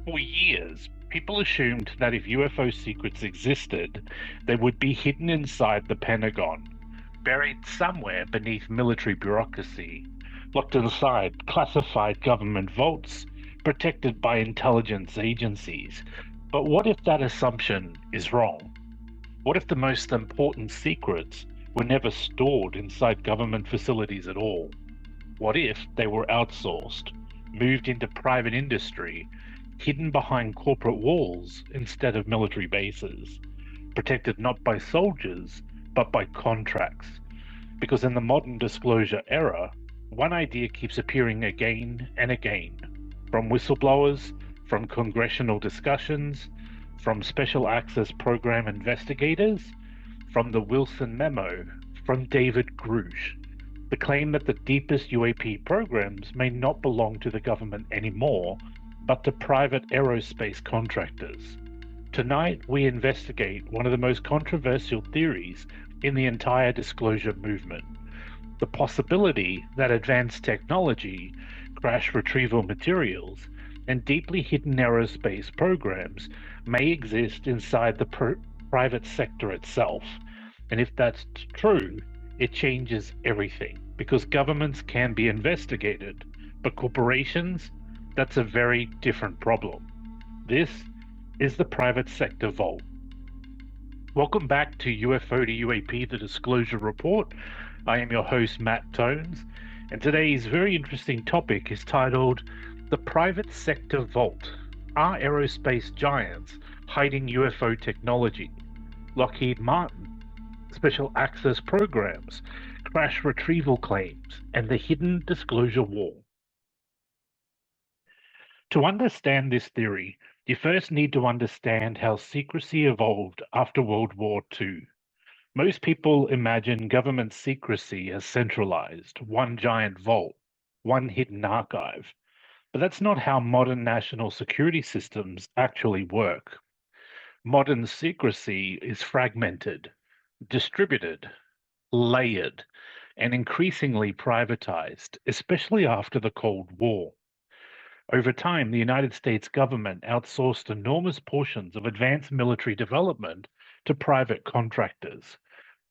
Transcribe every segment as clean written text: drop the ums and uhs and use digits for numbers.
For years, people assumed that if UFO secrets existed, they would be hidden inside the Pentagon, buried somewhere beneath military bureaucracy, locked inside classified government vaults, protected by intelligence agencies. But what if that assumption is wrong? What if the most important secrets were never stored inside government facilities at all? What if they were outsourced, moved into private industry, hidden behind corporate walls instead of military bases, protected not by soldiers, but by contracts? Because in the modern disclosure era, one idea keeps appearing again and again, from whistleblowers, from congressional discussions, from special access program investigators, from the Wilson memo, from David Grusch. The claim that the deepest UAP programs may not belong to the government anymore, but to private aerospace contractors. Tonight, we investigate one of the most controversial theories in the entire disclosure movement: the possibility that advanced technology, crash-retrieval materials, and deeply hidden aerospace programs may exist inside the private sector itself. And if that's true, it changes everything because governments can be investigated, but corporations, that's a very different problem. This is the private sector vault. Welcome back to UFO to UAP, the Disclosure Report. I am your host, Matt Tones, and today's very interesting topic is titled The Private Sector Vault. Are aerospace giants hiding UFO technology? Lockheed Martin, special access programs, crash retrieval claims, and the hidden disclosure wall. To understand this theory, you first need to understand how secrecy evolved after World War II. Most people imagine government secrecy as centralized, one giant vault, one hidden archive. But that's not how modern national security systems actually work. Modern secrecy is fragmented, distributed, layered, and increasingly privatized, especially after the Cold War. Over time, the United States government outsourced enormous portions of advanced military development to private contractors.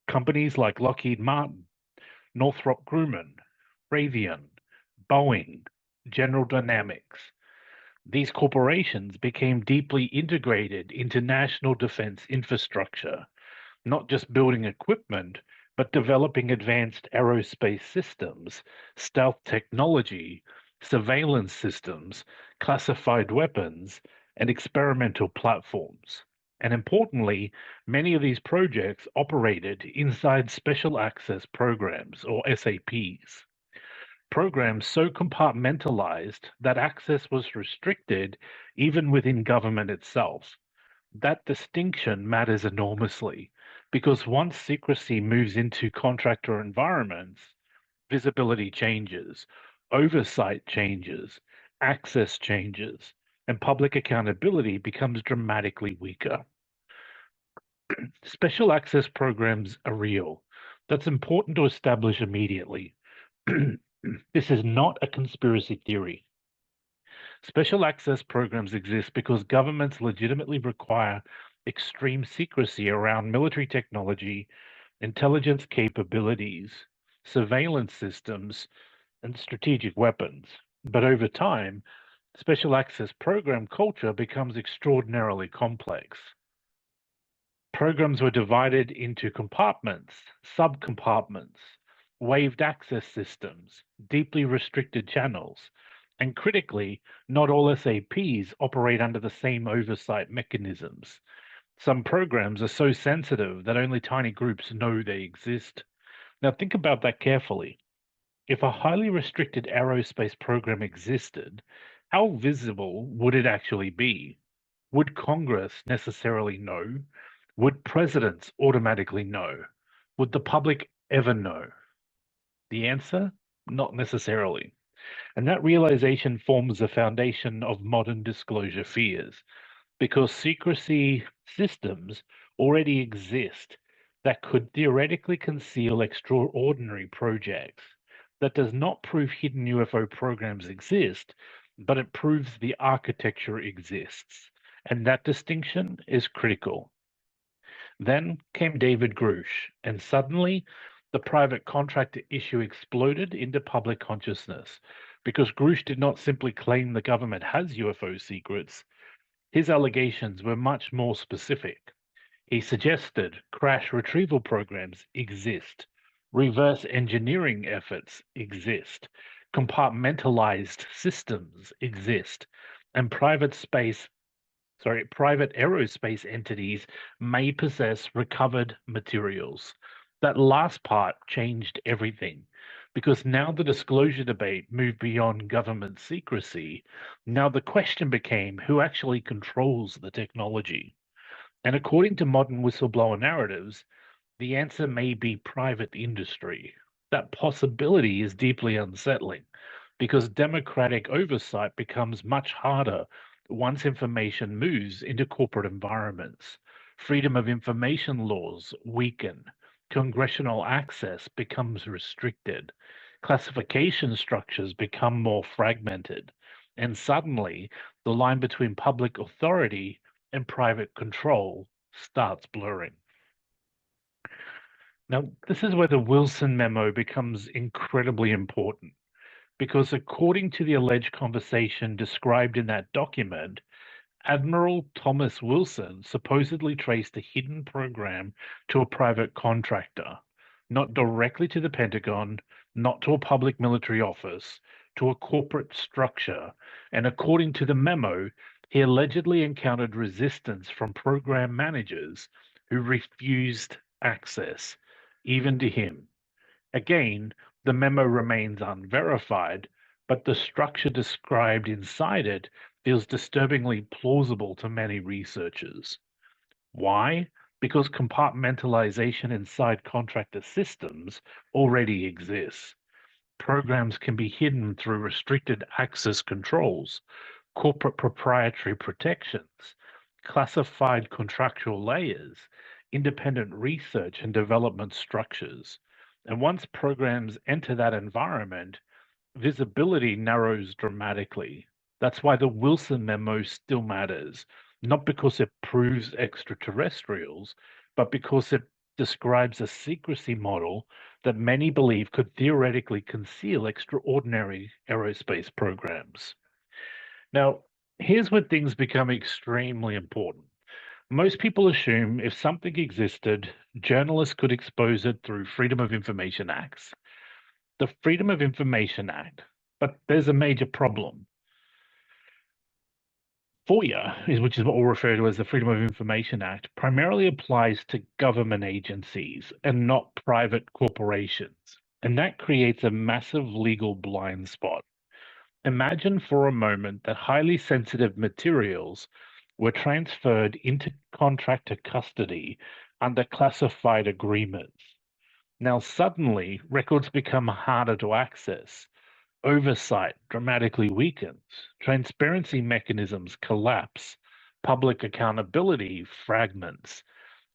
Companies like Lockheed Martin, Northrop Grumman, Raytheon, Boeing, General Dynamics. These corporations became deeply integrated into national defense infrastructure, not just building equipment, but developing advanced aerospace systems, stealth technology, surveillance systems, classified weapons, and experimental platforms. And importantly, many of these projects operated inside special access programs, or SAPs. Programs so compartmentalized that access was restricted even within government itself. That distinction matters enormously because once secrecy moves into contractor environments, visibility changes, oversight changes, access changes, and public accountability becomes dramatically weaker. Special access programs are real. That's important to establish immediately. This is not a conspiracy theory. Special access programs exist because governments legitimately require extreme secrecy around military technology, intelligence capabilities, surveillance systems, and strategic weapons. But over time, special access program culture becomes extraordinarily complex. Programs were divided into compartments, subcompartments, waived access systems, deeply restricted channels, and critically, not all SAPs operate under the same oversight mechanisms. Some programs are so sensitive that only tiny groups know they exist. Now, think about that carefully. If a highly restricted aerospace program existed, how visible would it actually be? Would Congress necessarily know? Would presidents automatically know? Would the public ever know? The answer? Not necessarily. And that realization forms the foundation of modern disclosure fears, because secrecy systems already exist that could theoretically conceal extraordinary projects. That does not prove hidden UFO programs exist. but it proves the architecture exists, and that distinction is critical. Then came David Grusch, and suddenly the private contractor issue exploded into public consciousness because Grusch did not simply claim the government has UFO secrets. His allegations were much more specific. He suggested crash retrieval programs exist, reverse engineering efforts exist, compartmentalized systems exist, and private aerospace entities may possess recovered materials. That last part changed everything because now the disclosure debate moved beyond government secrecy. Now the question became who actually controls the technology. And according to modern whistleblower narratives, the answer may be private industry. That possibility is deeply unsettling because democratic oversight becomes much harder once information moves into corporate environments. Freedom of information laws weaken, congressional access becomes restricted, classification structures become more fragmented, and suddenly the line between public authority and private control starts blurring. Now, this is where the Wilson memo becomes incredibly important because, according to the alleged conversation described in that document, Admiral Thomas Wilson supposedly traced a hidden program to a private contractor, not directly to the Pentagon, not to a public military office, to a corporate structure. And according to the memo, he allegedly encountered resistance from program managers who refused access, even to him. Again, the memo remains unverified, but the structure described inside it feels disturbingly plausible to many researchers. Why? Because compartmentalization inside contractor systems already exists. Programs can be hidden through restricted access controls, corporate proprietary protections, classified contractual layers, independent research and development structures. And once programs enter that environment, visibility narrows dramatically. That's why the Wilson memo still matters, not because it proves extraterrestrials, but because it describes a secrecy model that many believe could theoretically conceal extraordinary aerospace programs. Now, here's where things become extremely important. Most people assume if something existed, journalists could expose it through Freedom of Information Acts. The Freedom of Information Act, but there's a major problem. FOIA, which is what we'll refer to as the Freedom of Information Act, primarily applies to government agencies and not private corporations. And that creates a massive legal blind spot. Imagine for a moment that highly sensitive materials were transferred into contractor custody under classified agreements. Now, suddenly, records become harder to access. Oversight dramatically weakens. Transparency mechanisms collapse. Public accountability fragments.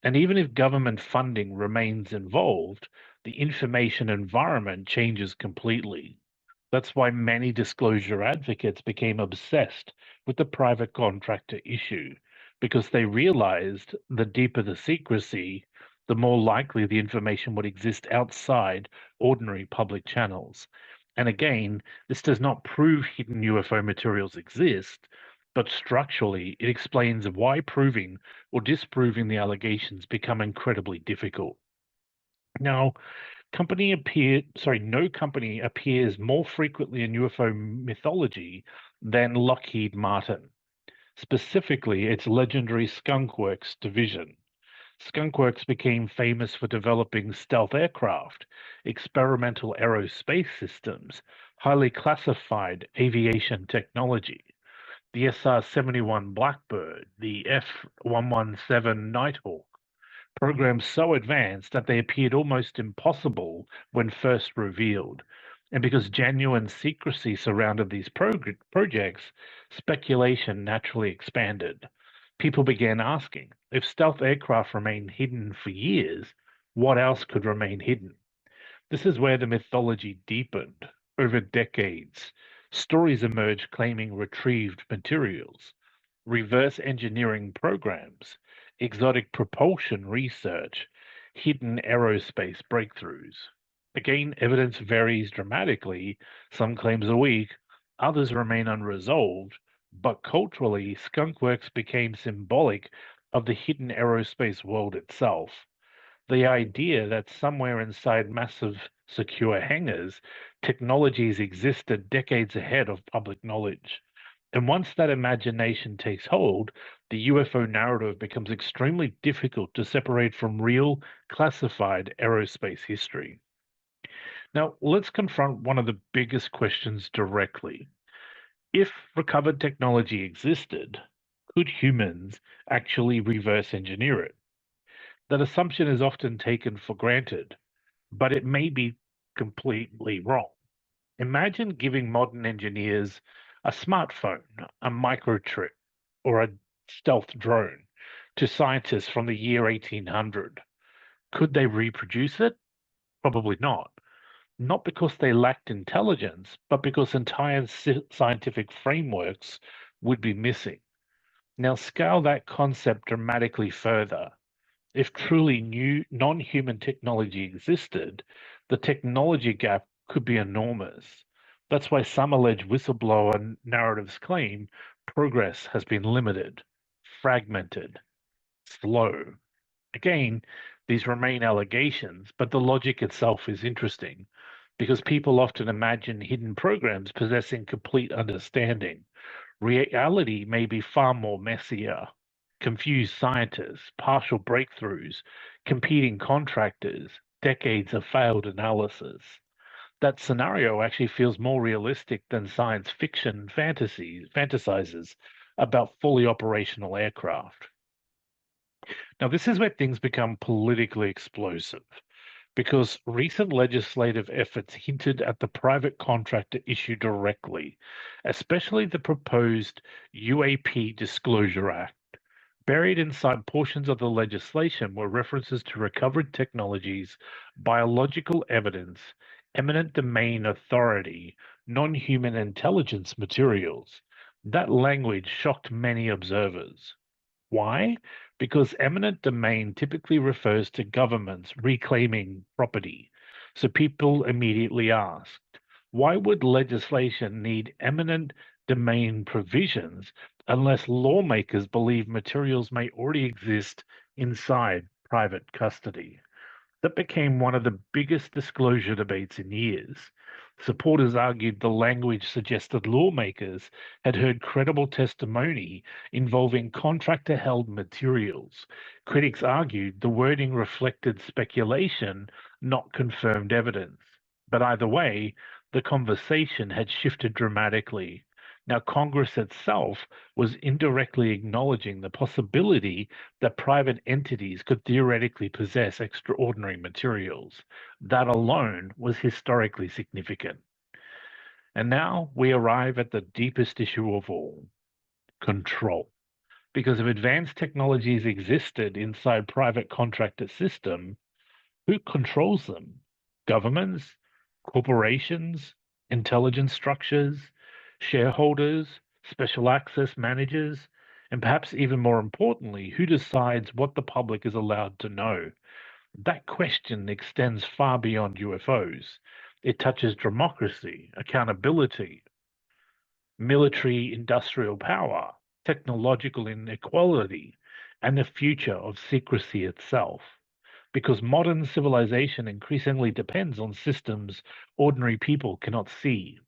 And even if government funding remains involved, the information environment changes completely. That's why many disclosure advocates became obsessed with the private contractor issue, because they realized the deeper the secrecy, the more likely the information would exist outside ordinary public channels. And again, this does not prove hidden UFO materials exist, but structurally it explains why proving or disproving the allegations become incredibly difficult. Now, no company appears more frequently in UFO mythology than Lockheed Martin, specifically its legendary Skunk Works division. Skunk Works became famous for developing stealth aircraft, experimental aerospace systems, highly classified aviation technology, the SR-71 Blackbird, the F-117 Nighthawk, programs so advanced that they appeared almost impossible when first revealed. And because genuine secrecy surrounded these projects, speculation naturally expanded. People began asking if stealth aircraft remained hidden for years, what else could remain hidden? This is where the mythology deepened over decades. Stories emerge claiming retrieved materials, reverse engineering programs, exotic propulsion research, hidden aerospace breakthroughs. Again, evidence varies dramatically. Some claims a week, others remain unresolved, but culturally, skunk works became symbolic of the hidden aerospace world itself. The idea that somewhere inside massive secure hangars, technologies existed decades ahead of public knowledge. And once that imagination takes hold, the UFO narrative becomes extremely difficult to separate from real, classified aerospace history. Now, let's confront one of the biggest questions directly. If recovered technology existed, could humans actually reverse engineer it? That assumption is often taken for granted, but it may be completely wrong. Imagine giving modern engineers a smartphone, a microchip, or a stealth drone to scientists from the year 1800. Could they reproduce it? Probably not. Not because they lacked intelligence, but because entire scientific frameworks would be missing. Now, scale that concept dramatically further. If truly new non-human technology existed, the technology gap could be enormous. That's why some alleged whistleblower narratives claim progress has been limited, fragmented, slow. Again, these remain allegations, but the logic itself is interesting because people often imagine hidden programs possessing complete understanding. Reality may be far more messier. Confused scientists, partial breakthroughs, competing contractors, decades of failed analysis. That scenario actually feels more realistic than science fiction fantasizes about fully operational aircraft. Now, this is where things become politically explosive because recent legislative efforts hinted at the private contractor issue directly, especially the proposed UAP Disclosure Act. Buried inside portions of the legislation were references to recovered technologies, biological evidence, eminent domain authority, non human intelligence materials. That language shocked many observers. Why? Because eminent domain typically refers to governments reclaiming property. So people immediately asked, why would legislation need eminent domain provisions unless lawmakers believe materials may already exist inside private custody? That became one of the biggest disclosure debates in years. Supporters argued the language suggested lawmakers had heard credible testimony involving contractor held materials. Critics argued the wording reflected speculation, not confirmed evidence. But either way, the conversation had shifted dramatically. Now, Congress itself was indirectly acknowledging the possibility that private entities could theoretically possess extraordinary materials. That alone was historically significant. And now we arrive at the deepest issue of all, control. Because if advanced technologies existed inside private contractor system, who controls them? Governments, corporations, intelligence structures, shareholders, special access managers, and perhaps even more importantly, who decides what the public is allowed to know? That question extends far beyond UFOs. It touches democracy, accountability, military industrial power, technological inequality, and the future of secrecy itself. Because modern civilization increasingly depends on systems ordinary people cannot see.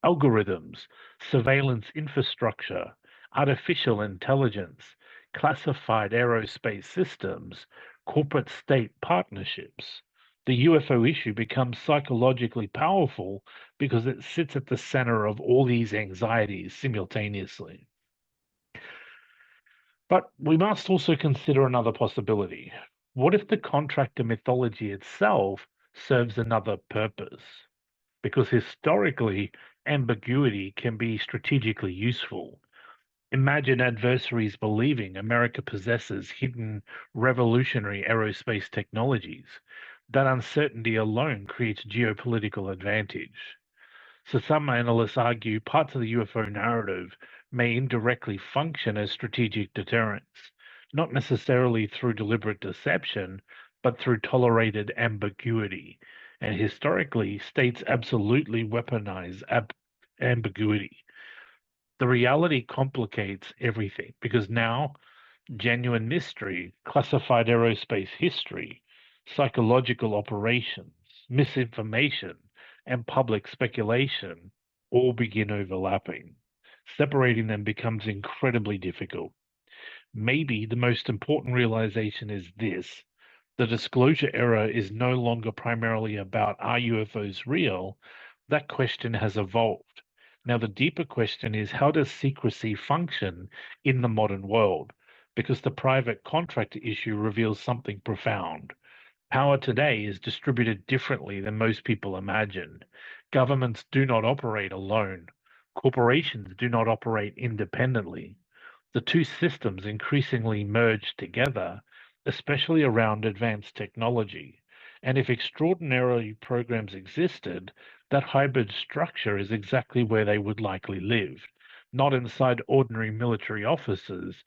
Algorithms, surveillance infrastructure, artificial intelligence, classified aerospace systems, corporate state partnerships. The UFO issue becomes psychologically powerful because it sits at the center of all these anxieties simultaneously. But we must also consider another possibility. What if the contractor mythology itself serves another purpose? Because historically, ambiguity can be strategically useful. Imagine adversaries believing America possesses hidden revolutionary aerospace technologies. That uncertainty alone creates geopolitical advantage. So some analysts argue parts of the UFO narrative may indirectly function as strategic deterrence, not necessarily through deliberate deception, but through tolerated ambiguity. And historically, states absolutely weaponize ambiguity. The reality complicates everything because now genuine mystery, classified aerospace history, psychological operations, misinformation, and public speculation all begin overlapping. Separating them becomes incredibly difficult. Maybe the most important realization is this: the disclosure era is no longer primarily about are UFOs real? That question has evolved. Now, the deeper question is how does secrecy function in the modern world? Because the private contractor issue reveals something profound. Power today is distributed differently than most people imagine. Governments do not operate alone. Corporations do not operate independently. The two systems increasingly merge together, especially around advanced technology. And if extraordinary programs existed, that hybrid structure is exactly where they would likely live, not inside ordinary military offices,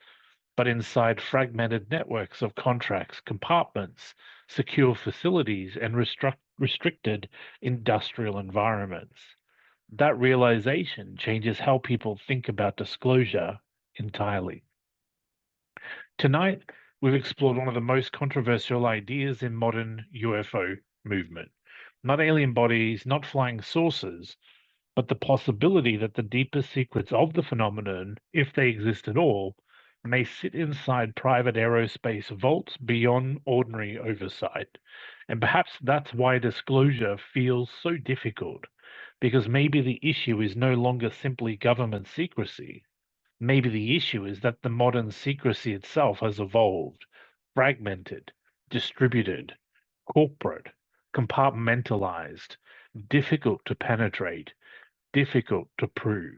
but inside fragmented networks of contracts, compartments, secure facilities, and restricted industrial environments. That realization changes how people think about disclosure entirely. Tonight, we've explored one of the most controversial ideas in modern UFO movement. Not alien bodies, not flying saucers, but the possibility that the deepest secrets of the phenomenon, if they exist at all, may sit inside private aerospace vaults beyond ordinary oversight. And perhaps that's why disclosure feels so difficult, because maybe the issue is no longer simply government secrecy. Maybe the issue is that the modern secrecy itself has evolved, fragmented, distributed, corporate, compartmentalized, difficult to penetrate, difficult to prove,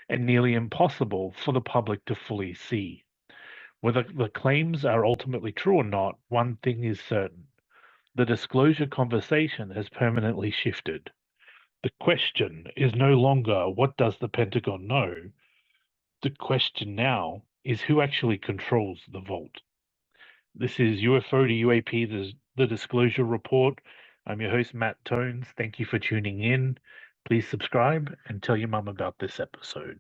and nearly impossible for the public to fully see. Whether the claims are ultimately true or not, one thing is certain: the disclosure conversation has permanently shifted. The question is no longer what does the Pentagon know? The question now is who actually controls the vault. This is UFO to UAP, the Disclosure Report. I'm your host, Matt Tones. Thank you for tuning in. Please subscribe and tell your mum about this episode.